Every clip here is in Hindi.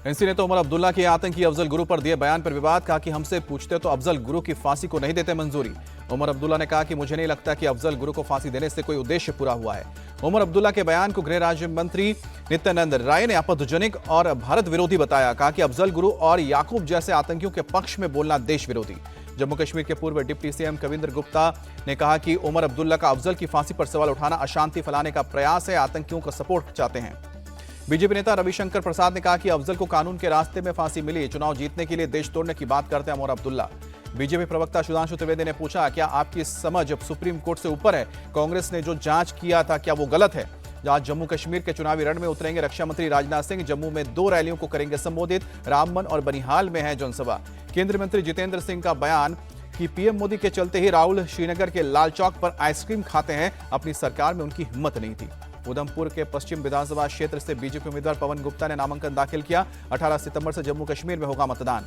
एनसी ने तो उमर अब्दुल्ला के आतंकी अफजल गुरु पर दिए बयान पर विवाद, कहा कि हमसे पूछते तो अफजल गुरु की फांसी को नहीं देते मंजूरी। उमर अब्दुल्ला ने कहा कि मुझे नहीं लगता कि अफजल गुरु को फांसी देने से कोई उद्देश्य पूरा हुआ है। उमर अब्दुल्ला के बयान को गृह राज्य मंत्री नित्यानंद राय ने आपत्तिजनक और भारत विरोधी बताया। कहा कि अफजल गुरु और याकूब जैसे आतंकियों के पक्ष में बोलना देश विरोधी। जम्मू कश्मीर के पूर्व डिप्टी सीएम कविंद्र गुप्ता ने कहा कि उमर अब्दुल्ला का अफजल की फांसी पर सवाल उठाना अशांति फैलाने का प्रयास है, आतंकियों का सपोर्ट चाहते हैं। बीजेपी नेता रविशंकर प्रसाद ने कहा कि अफजल को कानून के रास्ते में फांसी मिली, चुनाव जीतने के लिए देश तोड़ने की बात करते हैं उमर अब्दुल्ला। बीजेपी प्रवक्ता सुधांशु त्रिवेदी ने पूछा, क्या आपकी समझ अब सुप्रीम कोर्ट से ऊपर है? कांग्रेस ने जो जांच किया था क्या वो गलत है? आज जम्मू कश्मीर के चुनावी रण में उतरेंगे रक्षा मंत्री राजनाथ सिंह। जम्मू में 2 रैलियों को करेंगे संबोधित। रामबन और बनिहाल में है जनसभा। केंद्रीय मंत्री जितेंद्र सिंह का बयान कि पीएम मोदी के चलते ही राहुल श्रीनगर के लाल चौक पर आइसक्रीम खाते हैं, अपनी सरकार में उनकी हिम्मत नहीं थी। उधमपुर के पश्चिम विधानसभा क्षेत्र से बीजेपी उम्मीदवार पवन गुप्ता ने नामांकन दाखिल किया। 18 सितंबर से जम्मू कश्मीर में होगा मतदान।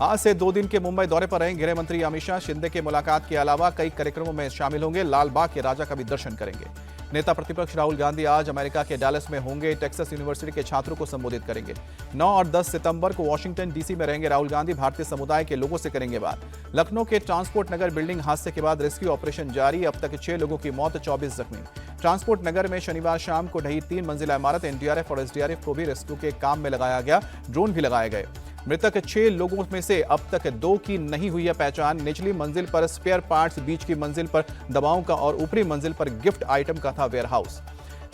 आज से 2 दिन के मुंबई दौरे पर रहेंगे गृह मंत्री अमित शाह। शिंदे के मुलाकात के अलावा कई कार्यक्रमों में शामिल होंगे। लाल बाग के राजा का भी दर्शन करेंगे। नेता प्रतिपक्ष राहुल गांधी आज अमेरिका के डैलस में होंगे। टेक्सास यूनिवर्सिटी के छात्रों को संबोधित करेंगे। 9 और 10 सितंबर को वॉशिंगटन डीसी में रहेंगे राहुल गांधी। भारतीय समुदाय के लोगों से करेंगे बात। लखनऊ के ट्रांसपोर्ट नगर बिल्डिंग हादसे के बाद रेस्क्यू ऑपरेशन जारी। अब तक 6 लोगों की मौत, 24 जख्मी। ट्रांसपोर्ट नगर में शनिवार शाम को ढही 3 मंजिला इमारत। एनडीआरएफ और एसडीआरएफ को भी रेस्क्यू के काम में लगाया गया। ड्रोन भी लगाए गए। मृतक 6 लोगों में से अब तक 2 की नहीं हुई है पहचान। निचली मंजिल पर स्पेयर पार्ट्स, बीच की मंजिल पर दवाओं का और ऊपरी मंजिल पर गिफ्ट आइटम का था वेयरहाउस।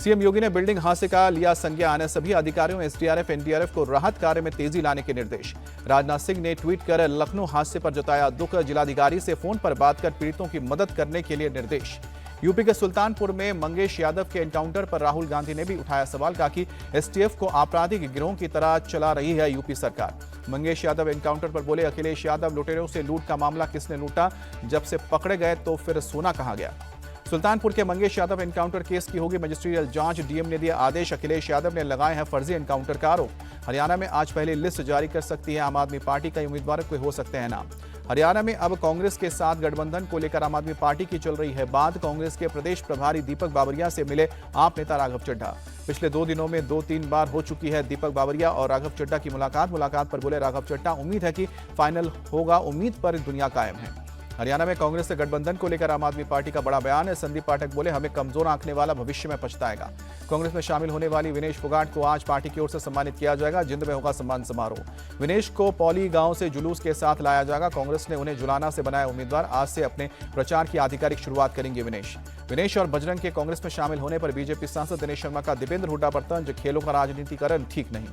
सीएम योगी ने बिल्डिंग हादसे का लिया संज्ञान। सभी अधिकारियों, एसडीआरएफ, एनडीआरएफ को राहत कार्य में तेजी लाने के निर्देश। राजनाथ सिंह ने ट्वीट कर लखनऊ हादसे पर जताया दुख। जिलाधिकारी से फोन पर बात कर पीड़ितों की मदद करने के लिए निर्देश। यूपी के सुल्तानपुर में मंगेश यादव के एनकाउंटर पर राहुल गांधी ने भी उठाया सवाल। कहा कि एसटीएफ को आपराधिक गिरोह की तरह चला रही है यूपी सरकार। मंगेश यादव एनकाउंटर पर बोले, अखिलेश यादव लुटेरों से लूट का मामला किसने लूटा? जब से पकड़े गए तो फिर सोना कहां गया? सुल्तानपुर के मंगेश यादव एनकाउंटर केस की होगी मजिस्ट्रियल जांच। डीएम ने दिया आदेश। अखिलेश यादव ने लगाए हैं फर्जी एनकाउंटर का आरोप। हरियाणा में आज पहली लिस्ट जारी कर सकती है आम आदमी पार्टी। कई उम्मीदवारों के हो सकते हैं नाम। हरियाणा में अब कांग्रेस के साथ गठबंधन को लेकर आम आदमी पार्टी की चल रही है बात। कांग्रेस के प्रदेश प्रभारी दीपक बाबरिया से मिले आप नेता राघव चड्ढा। पिछले 2 दिनों में 2-3 बार हो चुकी है दीपक बाबरिया और राघव चड्ढा की मुलाकात पर बोले राघव चड्ढा, उम्मीद है कि फाइनल होगा। उम्मीद पर दुनिया कायम है। हरियाणा में कांग्रेस से गठबंधन को लेकर आम आदमी पार्टी का बड़ा बयान है। संदीप पाठक बोले, हमें कमजोर आंकने वाला भविष्य में पछताएगा। कांग्रेस में शामिल होने वाली विनेश फोगाट को आज पार्टी की ओर से सम्मानित किया जाएगा। जिंद में होगा सम्मान समारोह। विनेश को पौली गांव से जुलूस के साथ लाया जाएगा। कांग्रेस ने उन्हें जुलाना से बनाया उम्मीदवार। आज से अपने प्रचार की आधिकारिक शुरुआत करेंगे विनेश और बजरंग के कांग्रेस में शामिल होने पर बीजेपी सांसद दिनेश शर्मा का दीपेंद्र हुड्डा पर तंज, खेलों का राजनीतिकरण ठीक नहीं।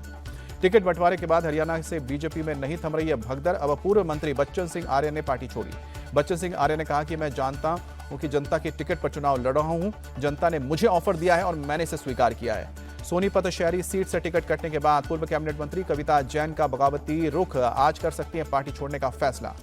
टिकट बंटवारे के बाद हरियाणा से बीजेपी में नहीं थम रही है भगदड़। अब पूर्व मंत्री बच्चन सिंह आर्य ने पार्टी छोड़ी। बच्चन सिंह आर्य ने कहा कि मैं जानता हूं कि जनता के टिकट पर चुनाव लड़ रहा हूं। जनता ने मुझे ऑफर दिया है और मैंने इसे स्वीकार किया है। सोनीपत शहरी सीट से टिकट कटने के बाद पूर्व कैबिनेट मंत्री कविता जैन का बगावती रुख। आज कर सकती है पार्टी छोड़ने का फैसला।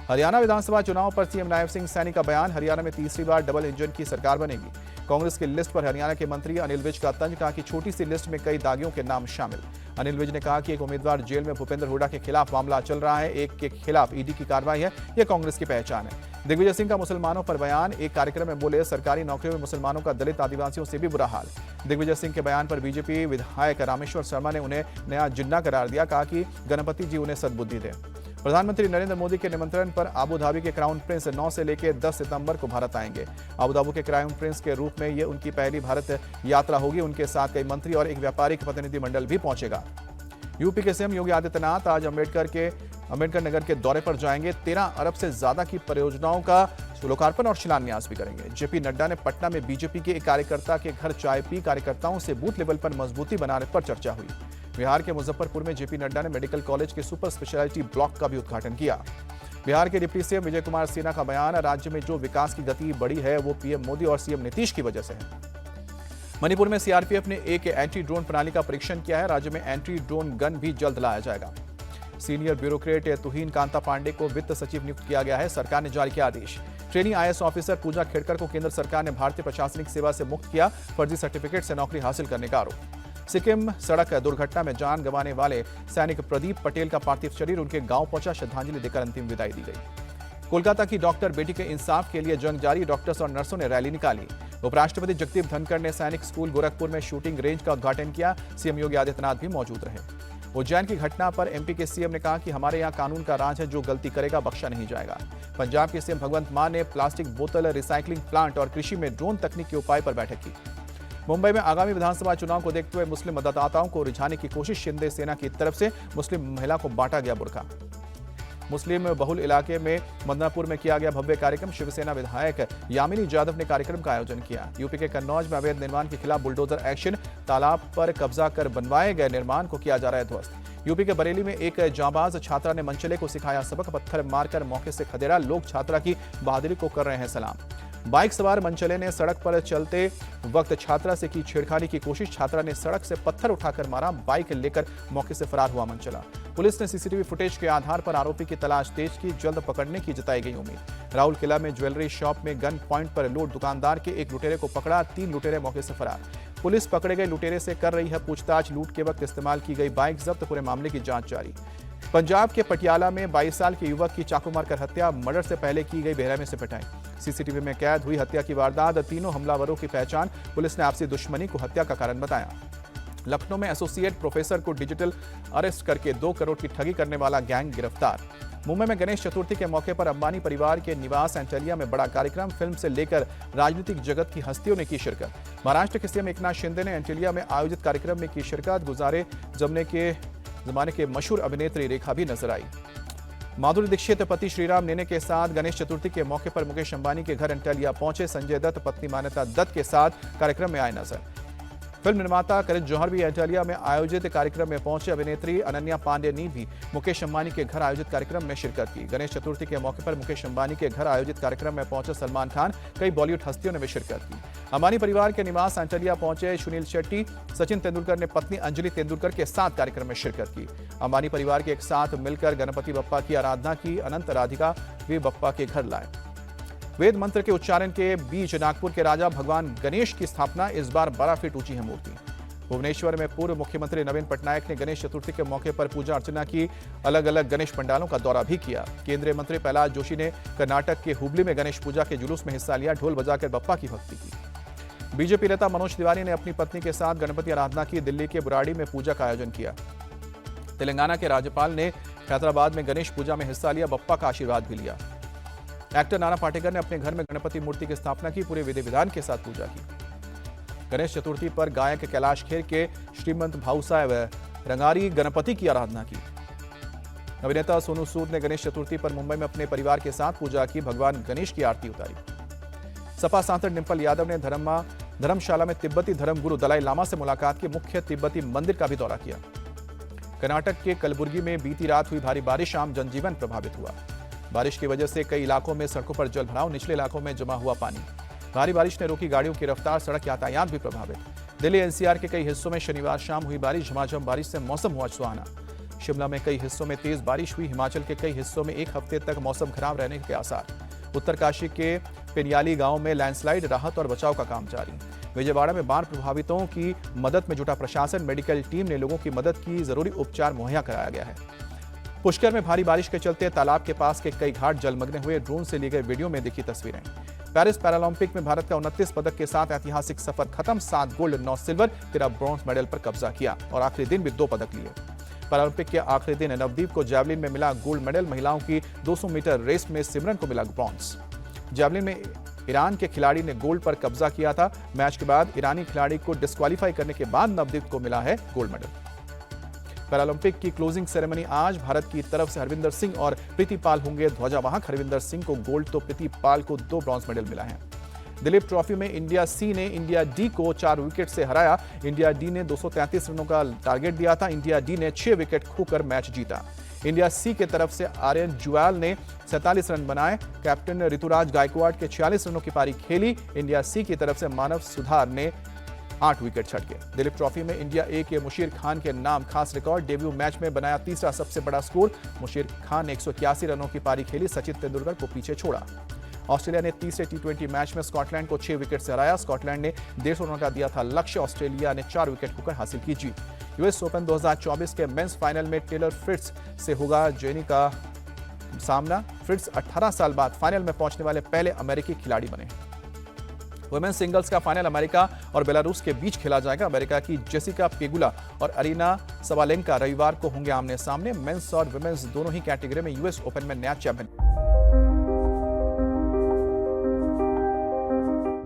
हरियाणा विधानसभा चुनाव पर सीएम नायब सिंह सैनी का बयान। हरियाणा में तीसरी बार डबल इंजन की सरकार बनेगी। कांग्रेस की लिस्ट पर हरियाणा के मंत्री अनिल विज का तंज। कहा कि छोटी सी लिस्ट में कई दागियों के नाम शामिल। अनिल विज ने कहा कि एक उम्मीदवार जेल में भूपेंद्र हुड्डा के खिलाफ मामला चल रहा है, एक के खिलाफ ईडी की कार्रवाई है। यह कांग्रेस की पहचान है। दिग्विजय सिंह का मुसलमानों पर बयान। एक कार्यक्रम में बोले, सरकारी नौकरियों में मुसलमानों का दलित आदिवासियों से भी बुरा हाल। दिग्विजय सिंह के बयान पर बीजेपी विधायक रामेश्वर शर्मा ने उन्हें नया जिन्ना करार दिया। कहा कि गणपति जी उन्हें सद्बुद्धि दें। प्रधानमंत्री नरेंद्र मोदी के निमंत्रण पर अबू धाबी के क्राउन प्रिंस 9 से लेकर 10 सितंबर को भारत आएंगे। अबू धाबी के क्राउन प्रिंस के रूप में यह उनकी पहली भारत यात्रा होगी। उनके साथ कई मंत्री और एक व्यापारिक प्रतिनिधिमंडल भी पहुंचेगा। यूपी के सीएम योगी आदित्यनाथ आज अंबेडकर नगर के दौरे पर जाएंगे। 13 अरब से ज्यादा की परियोजनाओं का लोकार्पण और शिलान्यास भी करेंगे। जेपी नड्डा ने पटना में बीजेपी के एक कार्यकर्ता के घर चाय पी। कार्यकर्ताओं से बूथ लेवल पर मजबूती बनाने पर चर्चा हुई। बिहार के मुजफ्फरपुर में जेपी नड्डा ने मेडिकल कॉलेज के सुपर स्पेशलिटी ब्लॉक का भी उद्घाटन किया। बिहार के डिप्टी सीएम विजय कुमार सिन्हा का बयान। राज्य में जो विकास की गति बढ़ी है वो पीएम मोदी और सीएम नीतीश की वजह से है। मणिपुर में सीआरपीएफ ने एक एंटी ड्रोन प्रणाली का परीक्षण किया है। राज्य में एंटी ड्रोन गन भी जल्द लाया जाएगा। सीनियर ब्यूरोक्रेट तुहीन कांता पांडे को वित्त सचिव नियुक्त किया गया है। सरकार ने जारी किया आदेश। ट्रेनिंग आईएएस ऑफिसर पूजा खेड़कर को केंद्र सरकार ने भारतीय प्रशासनिक सेवा से मुक्त किया। फर्जी सर्टिफिकेट से नौकरी हासिल करने का आरोप। सिक्किम सड़क दुर्घटना में जान गंवाने वाले सैनिक प्रदीप पटेल का पार्थिव शरीर उनके गांव पहुंचा। श्रद्धांजलि देकर अंतिम विदाई दी गई। कोलकाता की डॉक्टर बेटी के इंसाफ के लिए जंग जारी। डॉक्टर्स और नर्सों ने रैली निकाली। उपराष्ट्रपति जगदीप धनखड़ ने सैनिक स्कूल गोरखपुर में शूटिंग रेंज का उद्घाटन किया। सीएम योगी आदित्यनाथ भी मौजूद रहे। उज्जैन की घटना पर एमपी के सीएम ने कहा कि हमारे यहाँ कानून का राज है, जो गलती करेगा बख्शा नहीं जाएगा। पंजाब के सीएम भगवंत मान ने प्लास्टिक बोतल रिसाइकलिंग प्लांट और कृषि में ड्रोन तकनीक के उपाय पर बैठक की। मुंबई में आगामी विधानसभा चुनाव को देखते हुए मुस्लिम मतदाताओं को रिझाने की कोशिश, शिंदे सेना की तरफ से मुस्लिम महिला को बांटा गया बुर्का। मुस्लिम बहुल इलाके में मदनापुर में किया गया भव्य कार्यक्रम, शिवसेना विधायक यामिनी जाधव ने कार्यक्रम का आयोजन किया। यूपी के कन्नौज में अवैध निर्माण के खिलाफ बुलडोजर एक्शन, तालाब पर कब्जा कर बनवाए गए निर्माण को किया जा रहा है ध्वस्त। यूपी के बरेली में एक जांबाज छात्रा ने मनचले को सिखाया सबक, पत्थर मारकर मौके से खदेड़ा, लोग छात्रा की बहादुरी को कर रहे हैं सलाम। बाइक सवार मनचले ने सड़क पर चलते वक्त छात्रा से की छेड़खानी की कोशिश, छात्रा ने सड़क से पत्थर उठाकर मारा, बाइक लेकर मौके से फरार हुआ मनचला। पुलिस ने सीसीटीवी फुटेज के आधार पर आरोपी की तलाश तेज की, जल्द पकड़ने की जताई गई उम्मीद। राउरकेला में ज्वेलरी शॉप में गन पॉइंट पर लूट, दुकानदार के एक लुटेरे को पकड़ा, 3 लुटेरे मौके से फरार। पुलिस पकड़े गए लुटेरे से कर रही है पूछताछ, लूट के वक्त इस्तेमाल की गई बाइक जब्त, पूरे मामले की जांच जारी। पंजाब के पटियाला में 22 साल के युवक की चाकू मारकर हत्या, मर्डर से पहले की गई बेरहमी से पिटाई। सीसीटीवी में कैद हुई हत्या की वारदात, तीनों हमलावरों की पहचान, पुलिस ने आपसी दुश्मनी को हत्या का कारण बताया। लखनऊ में एसोसिएट प्रोफेसर को डिजिटल अरेस्ट करके 2 करोड़ की ठगी करने वाला गैंग गिरफ्तार। मुंबई में गणेश चतुर्थी के मौके पर अंबानी परिवार के निवास एंटेलिया में बड़ा कार्यक्रम, फिल्म से लेकर राजनीतिक जगत की हस्तियों ने की शिरकत। महाराष्ट्र के सीएम एकनाथ शिंदे ने एंटेलिया में आयोजित कार्यक्रम में की शिरकत, गुजारे जमाने के मशहूर अभिनेत्री रेखा भी नजर आई। माधुरी दीक्षित पति श्रीराम नेने के साथ गणेश चतुर्थी के मौके पर मुकेश अंबानी के घर एंटेलिया पहुंचे। संजय दत्त पत्नी मान्यता दत्त के साथ कार्यक्रम में आए नजर। फिल्म निर्माता करण जौहर भी एंटेलिया में आयोजित कार्यक्रम में पहुंचे। अभिनेत्री अनन्या पांडे ने भी मुकेश अंबानी के घर आयोजित कार्यक्रम में शिरकत की। गणेश चतुर्थी के मौके पर मुकेश अंबानी के घर आयोजित कार्यक्रम में पहुंचे सलमान खान, कई बॉलीवुड हस्तियों ने भी शिरकत की। अंबानी परिवार के निवास एंटेलिया पहुंचे सुनील शेट्टी, सचिन तेंदुलकर ने पत्नी अंजलि तेंदुलकर के साथ कार्यक्रम में शिरकत की। अंबानी परिवार के एक साथ मिलकर गणपति बप्पा की आराधना की, अनंत राधिका भी बप्पा के घर लाए। वेद मंत्र के उच्चारण के बीच नागपुर के राजा भगवान गणेश की स्थापना, इस बार 12 फीट ऊंची है मूर्ति। भुवनेश्वर में पूर्व मुख्यमंत्री नवीन पटनायक ने गणेश चतुर्थी के मौके पर पूजा अर्चना की, अलग अलग गणेश पंडालों का दौरा भी किया। केंद्रीय मंत्री प्रहलाद जोशी ने कर्नाटक के हुबली में गणेश पूजा के जुलूस में हिस्सा लिया, ढोल बजाकर बप्पा की भक्ति की। बीजेपी नेता मनोज तिवारी ने अपनी पत्नी के साथ गणपति आराधना की, दिल्ली के बुराड़ी में पूजा का आयोजन किया। तेलंगाना के राज्यपाल ने हैदराबाद में गणेश पूजा में हिस्सा लिया, बप्पा का आशीर्वाद भी लिया। एक्टर नाना पाटेकर ने अपने घर में गणपति मूर्ति की स्थापना की, पूरे विधि विधान के साथ पूजा की। गणेश चतुर्थी पर गायक कैलाश खेर के श्रीमंत भाऊ साहब रंगारी गणपति की आराधना की। अभिनेता सोनू सूद ने गणेश चतुर्थी पर मुंबई में अपने परिवार के साथ पूजा की, भगवान गणेश की आरती उतारी। सपा सांसद डिंपल यादव ने धर्मशाला में तिब्बती धर्मगुरु दलाई लामा से मुलाकात की, मुख्य तिब्बती मंदिर का भी दौरा किया। कर्नाटक के कलबुर्गी में बीती रात हुई भारी बारिश, आम जनजीवन प्रभावित हुआ। बारिश की वजह से कई इलाकों में सड़कों पर जलभराव, निचले इलाकों में जमा हुआ पानी। भारी बारिश ने रोकी गाड़ियों की रफ्तार, सड़क यातायात भी प्रभावित। दिल्ली एनसीआर के कई हिस्सों में शनिवार शाम हुई बारिश, झमाझम बारिश से मौसम हुआ सुहाना। शिमला में कई हिस्सों में तेज बारिश हुई, हिमाचल के कई हिस्सों में 1 हफ्ते तक मौसम खराब रहने के आसार। उत्तरकाशी के पेनियाली गांव में लैंडस्लाइड, राहत और बचाव का काम जारी। विजयवाड़ा में बाढ़ प्रभावितों की मदद में जुटा प्रशासन, मेडिकल टीम ने लोगों की मदद की, जरूरी उपचार मुहैया कराया गया है। पुष्कर में भारी बारिश के चलते तालाब के पास के कई घाट जलमग्न हुए, ड्रोन से ली गई वीडियो में दिखी तस्वीरें। पेरिस पैरालंपिक में भारत का 29 पदक के साथ ऐतिहासिक सफर खत्म, 7 गोल्ड 9 सिल्वर 13 ब्रॉन्ज मेडल पर कब्जा किया और आखिरी दिन भी 2 पदक लिए। पैरालंपिक के आखिरी दिन नवदीप को जैवलिन में मिला गोल्ड मेडल, महिलाओं की 200 मीटर रेस में सिमरन को मिला ब्रॉन्ज। जैवलिन में ईरान के खिलाड़ी ने गोल्ड पर कब्जा किया था। मैच के बाद ईरानी खिलाड़ी को डिस्क्वालीफाई करने के बाद नवदीप को मिला है गोल्ड मेडल। पैरालंपिक की क्लोजिंग सेरेमनी आज, भारत की तरफ से हरविंदर सिंह और प्रीति पाल होंगे ध्वजावाहक। हरविंदर सिंह को गोल्ड तो प्रीति पाल को 2 ब्रॉन्ज मेडल मिला है। दिलीप ट्रॉफी में इंडिया सी ने इंडिया डी को 4 विकेट से हराया। इंडिया डी ने 233 रनों का टारगेट दिया था, इंडिया डी ने 6 विकेट खोकर मैच जीता। इंडिया सी के तरफ से आर्यन जुआल ने 47 रन बनाए, कैप्टन ऋतुराज गायकवाड़ के 46 रनों की पारी खेली। इंडिया सी की तरफ से मानव सुधार ने 8 विकेट छटके। दिलीप ट्रॉफी में इंडिया ए के मुशीर खान के नाम खास रिकॉर्ड, डेब्यू मैच में बनाया तीसरा सबसे बड़ा स्कोर। मुशीर खान ने 181 रनों की पारी खेली, सचिन तेंदुलकर को पीछे छोड़ा। ऑस्ट्रेलिया ने तीसरे टी20 मैच में स्कॉटलैंड को 6 विकेट से हराया। स्कॉटलैंड ने 150 रनों का दिया था लक्ष्य, ऑस्ट्रेलिया ने 4 विकेट खोकर हासिल की जीत। यूएस ओपन 2024 के मेंस फाइनल में टेलर फ्रिट्ज से होगा जेनी का सामना। फ्रिट्ज 18 साल बाद फाइनल में पहुंचने वाले पहले अमेरिकी खिलाड़ी बने। वुमेन्स सिंगल्स का फाइनल अमेरिका और बेलारूस के बीच खेला जाएगा। अमेरिका की जेसिका पेगुला और अरीना सबालेंका रविवार को होंगे आमने सामने। मेंस और वुमेन्स दोनों ही कैटेगरी में यूएस ओपन में नया चैंपियन